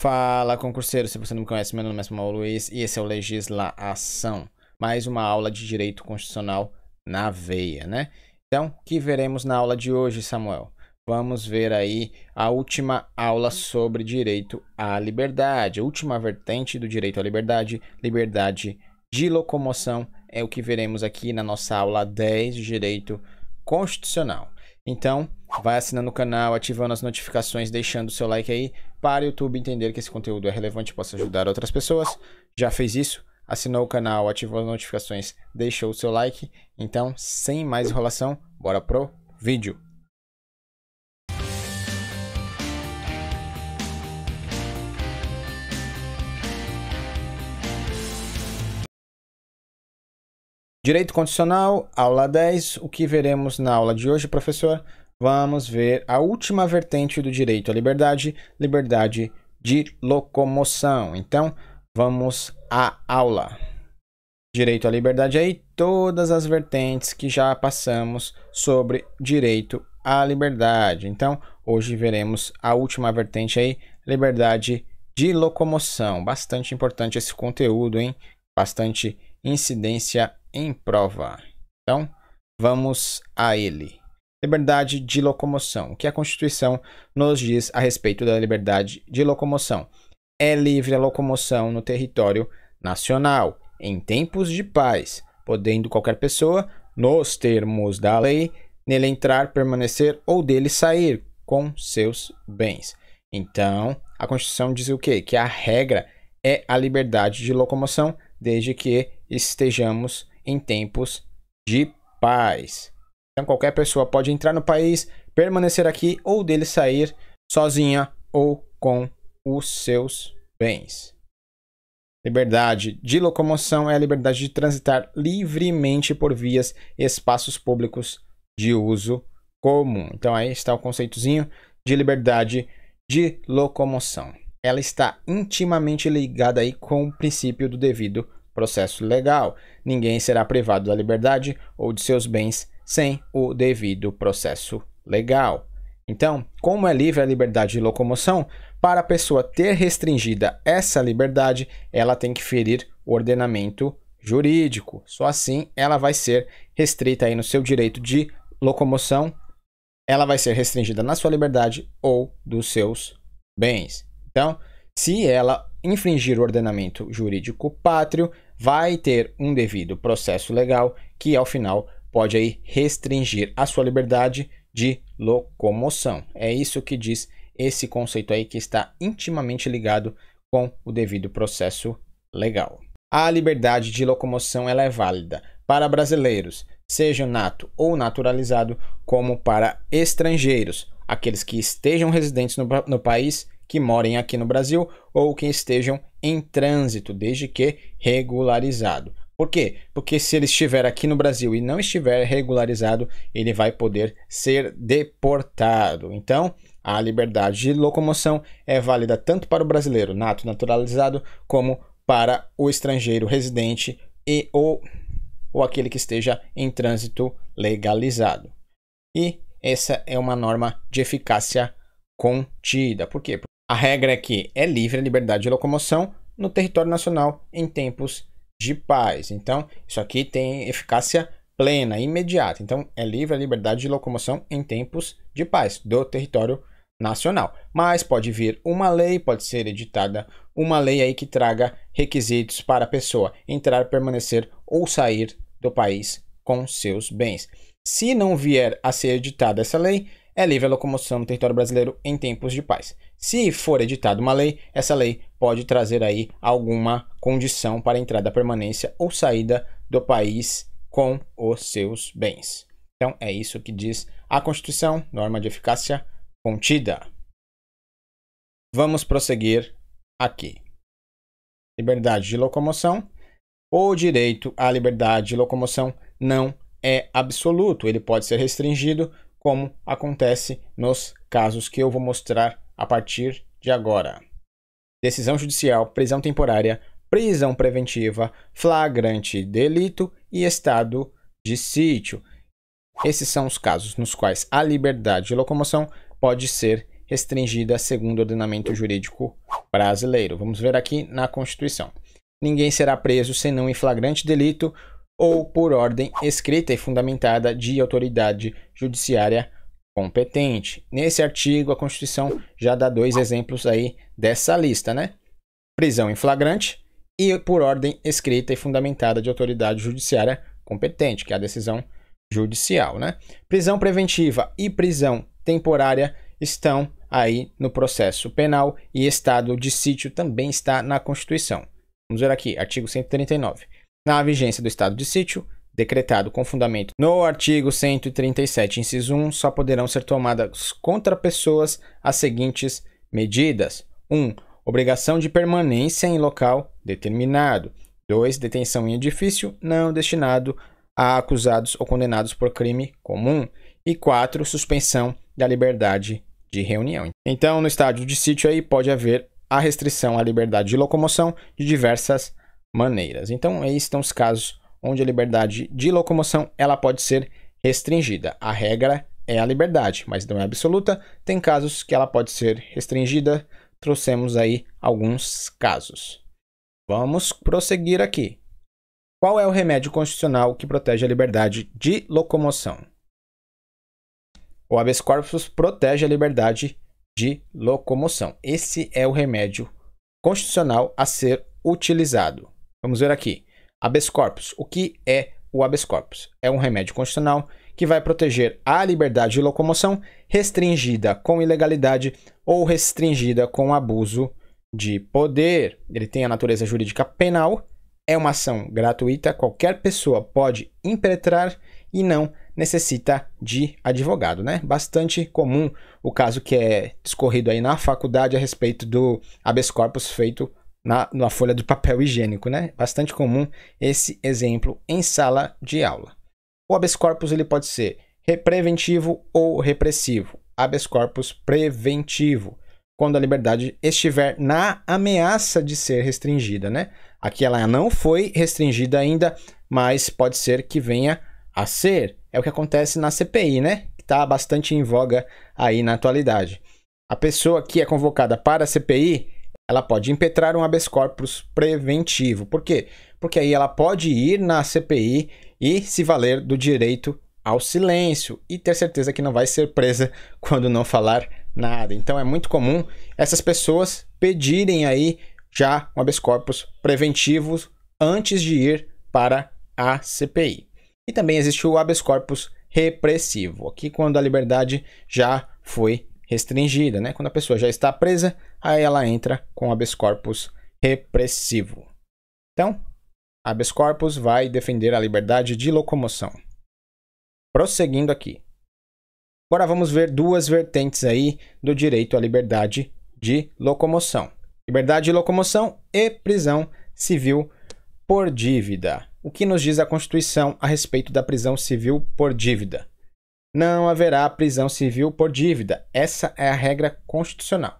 Fala, concurseiro, se você não me conhece, meu nome é Samuel Luiz e esse é o Legislação, mais uma aula de Direito Constitucional na veia, né? Então, o que veremos na aula de hoje, Samuel? Vamos ver aí a última aula sobre direito à liberdade, a última vertente do direito à liberdade, liberdade de locomoção, é o que veremos aqui na nossa aula 10 de Direito Constitucional. Então, vai assinando o canal, ativando as notificações, deixando o seu like aí para o YouTube entender que esse conteúdo é relevante e possa ajudar outras pessoas. Já fez isso? Assinou o canal, ativou as notificações, deixou o seu like. Então, sem mais enrolação, bora pro vídeo. Direito Constitucional, aula 10. O que veremos na aula de hoje, professor? Vamos ver a última vertente do direito à liberdade, liberdade de locomoção. Então, vamos à aula. Direito à liberdade aí, todas as vertentes que já passamos sobre direito à liberdade. Então, hoje veremos a última vertente aí, liberdade de locomoção. Bastante importante esse conteúdo, hein? Bastante incidência em prova. Então, vamos a ele. Liberdade de locomoção. O que a Constituição nos diz a respeito da liberdade de locomoção? É livre a locomoção no território nacional, em tempos de paz, podendo qualquer pessoa, nos termos da lei, nele entrar, permanecer ou dele sair com seus bens. Então, a Constituição diz o quê? Que a regra é a liberdade de locomoção, desde que estejamos em tempos de paz. Então, qualquer pessoa pode entrar no país, permanecer aqui ou dele sair sozinha ou com os seus bens. Liberdade de locomoção é a liberdade de transitar livremente por vias e espaços públicos de uso comum. Então, aí está o conceitozinho de liberdade de locomoção. Ela está intimamente ligada aí com o princípio do devido processo legal. Ninguém será privado da liberdade ou de seus bens sem o devido processo legal. Então, como é livre a liberdade de locomoção, para a pessoa ter restringida essa liberdade, ela tem que ferir o ordenamento jurídico. Só assim ela vai ser restrita aí no seu direito de locomoção, ela vai ser restringida na sua liberdade ou dos seus bens. Então, se ela infringir o ordenamento jurídico pátrio, vai ter um devido processo legal que, ao final, pode aí restringir a sua liberdade de locomoção. É isso que diz esse conceito aí que está intimamente ligado com o devido processo legal. A liberdade de locomoção ela é válida para brasileiros, seja nato ou naturalizado, como para estrangeiros, aqueles que estejam residentes no país, que morem aqui no Brasil ou que estejam em trânsito, desde que regularizado. Por quê? Porque se ele estiver aqui no Brasil e não estiver regularizado, ele vai poder ser deportado. Então, a liberdade de locomoção é válida tanto para o brasileiro nato naturalizado, como para o estrangeiro residente ou aquele que esteja em trânsito legalizado. E essa é uma norma de eficácia contida. Por quê? A regra é que é livre a liberdade de locomoção no território nacional em tempos de paz. Então, isso aqui tem eficácia plena, imediata. Então, é livre a liberdade de locomoção em tempos de paz do território nacional. Mas pode vir uma lei, pode ser editada uma lei aí que traga requisitos para a pessoa entrar, permanecer ou sair do país com seus bens. Se não vier a ser editada essa lei, é livre a locomoção no território brasileiro em tempos de paz. Se for editada uma lei, essa lei pode trazer aí alguma condição para entrada, permanência ou saída do país com os seus bens. Então, é isso que diz a Constituição, norma de eficácia contida. Vamos prosseguir aqui. Liberdade de locomoção. O direito à liberdade de locomoção não é absoluto, ele pode ser restringido, como acontece nos casos que eu vou mostrar a partir de agora. Decisão judicial, prisão temporária, prisão preventiva, flagrante delito e estado de sítio. Esses são os casos nos quais a liberdade de locomoção pode ser restringida segundo o ordenamento jurídico brasileiro. Vamos ver aqui na Constituição. Ninguém será preso senão em flagrante delito ou por ordem escrita e fundamentada de autoridade judiciária competente. Nesse artigo, a Constituição já dá 2 exemplos aí dessa lista, né? Prisão em flagrante e por ordem escrita e fundamentada de autoridade judiciária competente, que é a decisão judicial, né? Prisão preventiva e prisão temporária estão aí no processo penal e estado de sítio também está na Constituição. Vamos ver aqui, artigo 139. Na vigência do estado de sítio, decretado com fundamento no artigo 137, inciso 1, só poderão ser tomadas contra pessoas as seguintes medidas. 1. Obrigação de permanência em local determinado. 2. Detenção em edifício não destinado a acusados ou condenados por crime comum. E 4. Suspensão da liberdade de reunião. Então, no estado de sítio aí pode haver a restrição à liberdade de locomoção de diversas maneiras. Então, aí estão os casos onde a liberdade de locomoção ela pode ser restringida. A regra é a liberdade, mas não é absoluta. Tem casos que ela pode ser restringida. Trouxemos aí alguns casos. Vamos prosseguir aqui. Qual é o remédio constitucional que protege a liberdade de locomoção? O habeas corpus protege a liberdade de locomoção. Esse é o remédio constitucional a ser utilizado. Vamos ver aqui. Habeas corpus. O que é o habeas corpus? É um remédio constitucional que vai proteger a liberdade de locomoção restringida com ilegalidade ou restringida com abuso de poder. Ele tem a natureza jurídica penal, é uma ação gratuita, qualquer pessoa pode impetrar e não necessita de advogado, né? Bastante comum o caso que é discorrido aí na faculdade a respeito do habeas corpus feito na folha de papel higiênico, né? Bastante comum esse exemplo em sala de aula. O habeas corpus ele pode ser preventivo ou repressivo. Habeas corpus preventivo, quando a liberdade estiver na ameaça de ser restringida, né? Aqui ela não foi restringida ainda, mas pode ser que venha a ser. É o que acontece na CPI, né? Que está bastante em voga aí na atualidade. A pessoa que é convocada para a CPI, ela pode impetrar um habeas corpus preventivo. Por quê? Porque aí ela pode ir na CPI e se valer do direito ao silêncio e ter certeza que não vai ser presa quando não falar nada. Então é muito comum essas pessoas pedirem aí já um habeas corpus preventivo antes de ir para a CPI. E também existe o habeas corpus repressivo, aqui quando a liberdade já foi restringida, né? Quando a pessoa já está presa, aí ela entra com habeas corpus repressivo. Então, habeas corpus vai defender a liberdade de locomoção. Prosseguindo aqui. Agora vamos ver 2 vertentes aí do direito à liberdade de locomoção. Liberdade de locomoção e prisão civil por dívida. O que nos diz a Constituição a respeito da prisão civil por dívida? Não haverá prisão civil por dívida. Essa é a regra constitucional.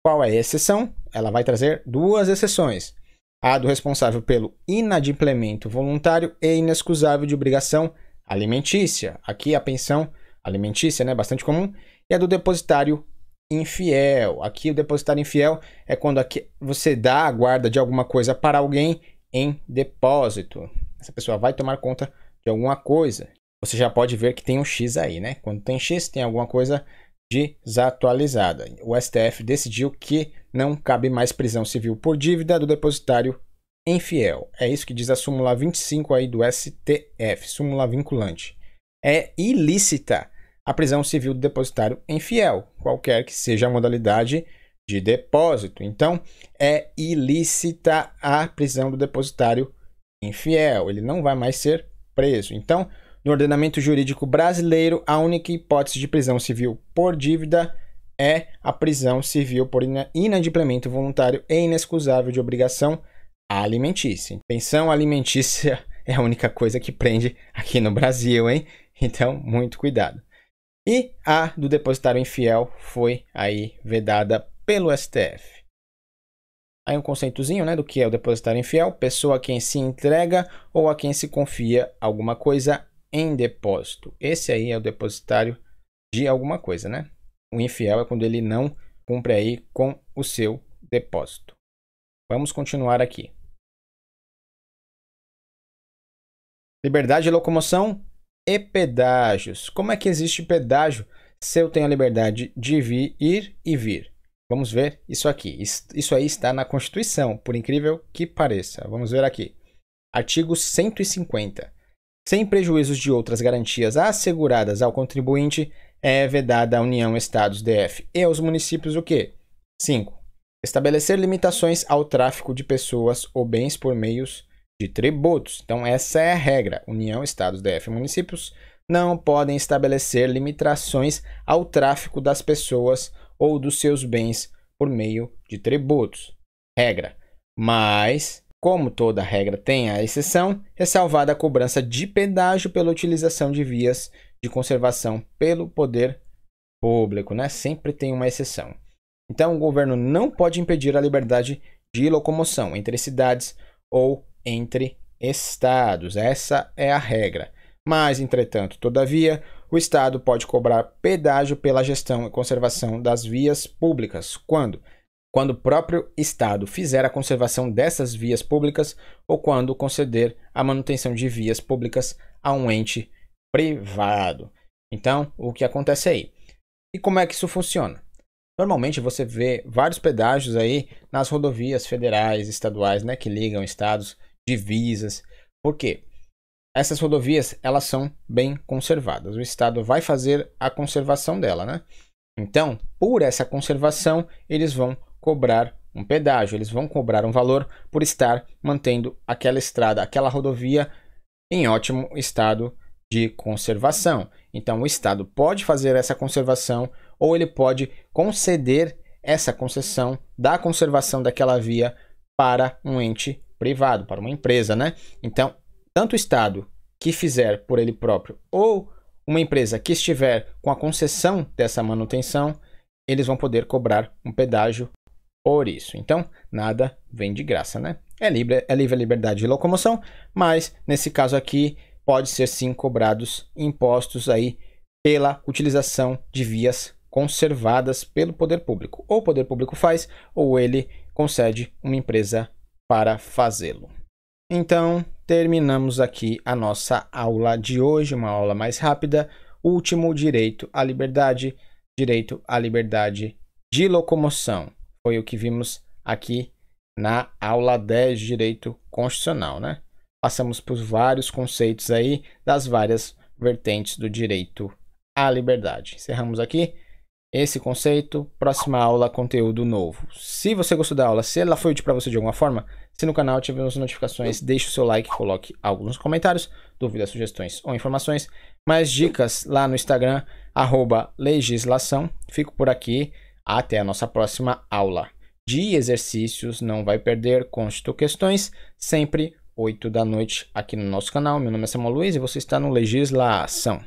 Qual é a exceção? Ela vai trazer 2 exceções. A do responsável pelo inadimplemento voluntário e inexcusável de obrigação alimentícia. Aqui a pensão alimentícia, né, bastante comum. E a do depositário infiel. Aqui o depositário infiel é quando você dá a guarda de alguma coisa para alguém em depósito. Essa pessoa vai tomar conta de alguma coisa. Você já pode ver que tem um X aí, né? Quando tem X, tem alguma coisa desatualizada. O STF decidiu que não cabe mais prisão civil por dívida do depositário infiel. É isso que diz a súmula 25 aí do STF, súmula vinculante. É ilícita a prisão civil do depositário infiel, qualquer que seja a modalidade de depósito. Então, é ilícita a prisão do depositário infiel. Ele não vai mais ser preso. Então, no ordenamento jurídico brasileiro, a única hipótese de prisão civil por dívida é a prisão civil por inadimplemento voluntário e inexcusável de obrigação alimentícia. Pensão alimentícia é a única coisa que prende aqui no Brasil, hein? Então, muito cuidado. E a do depositário infiel foi aí vedada pelo STF. Aí um conceitozinho, né, do que é o depositário infiel: pessoa a quem se entrega ou a quem se confia alguma coisa em depósito. Esse aí é o depositário de alguma coisa, né? O infiel é quando ele não cumpre aí com o seu depósito. Vamos continuar aqui. Liberdade de locomoção e pedágios. Como é que existe pedágio se eu tenho a liberdade de ir e vir? Vamos ver isso aqui. Isso aí está na Constituição, por incrível que pareça. Vamos ver aqui. Artigo 150. Sem prejuízos de outras garantias asseguradas ao contribuinte, é vedada à União, Estados, DF e aos municípios o quê? 5. Estabelecer limitações ao tráfico de pessoas ou bens por meios de tributos. Então, essa é a regra. União, Estados, DF e municípios não podem estabelecer limitações ao tráfico das pessoas ou dos seus bens por meio de tributos. Regra. Mas, como toda regra tem a exceção, ressalvada a cobrança de pedágio pela utilização de vias de conservação pelo poder público, né? Sempre tem uma exceção. Então, o governo não pode impedir a liberdade de locomoção entre cidades ou entre estados. Essa é a regra. Mas, entretanto, todavia, o Estado pode cobrar pedágio pela gestão e conservação das vias públicas. Quando o próprio Estado fizer a conservação dessas vias públicas ou quando conceder a manutenção de vias públicas a um ente privado. Então, o que acontece aí? E como é que isso funciona? Normalmente você vê vários pedágios aí nas rodovias federais, estaduais, né, que ligam estados, divisas. Por quê? Essas rodovias, elas são bem conservadas. O Estado vai fazer a conservação dela, né? Então, por essa conservação, eles vão cobrar um pedágio, eles vão cobrar um valor por estar mantendo aquela estrada, aquela rodovia em ótimo estado de conservação. Então, o Estado pode fazer essa conservação ou ele pode conceder essa concessão da conservação daquela via para um ente privado, para uma empresa, né? Então, tanto o Estado que fizer por ele próprio ou uma empresa que estiver com a concessão dessa manutenção, eles vão poder cobrar um pedágio por isso. Então, nada vem de graça, né? É livre a liberdade de locomoção, mas nesse caso aqui pode ser sim cobrados impostos aí pela utilização de vias conservadas pelo poder público. Ou o poder público faz, ou ele concede uma empresa para fazê-lo. Então, terminamos aqui a nossa aula de hoje, uma aula mais rápida. Último, direito à liberdade de locomoção. Foi o que vimos aqui na aula 10 de Direito Constitucional, né? Passamos por vários conceitos aí das várias vertentes do direito à liberdade. Encerramos aqui esse conceito. Próxima aula, conteúdo novo. Se você gostou da aula, se ela foi útil para você de alguma forma, se no canal tiver as notificações, deixe o seu like, coloque algo nos comentários, dúvidas, sugestões ou informações. Mais dicas lá no Instagram, @legislação. Fico por aqui. Até a nossa próxima aula de exercícios. Não vai perder, Constituição Questões, sempre 8 da noite aqui no nosso canal. Meu nome é Samuel Luiz e você está no Legislação.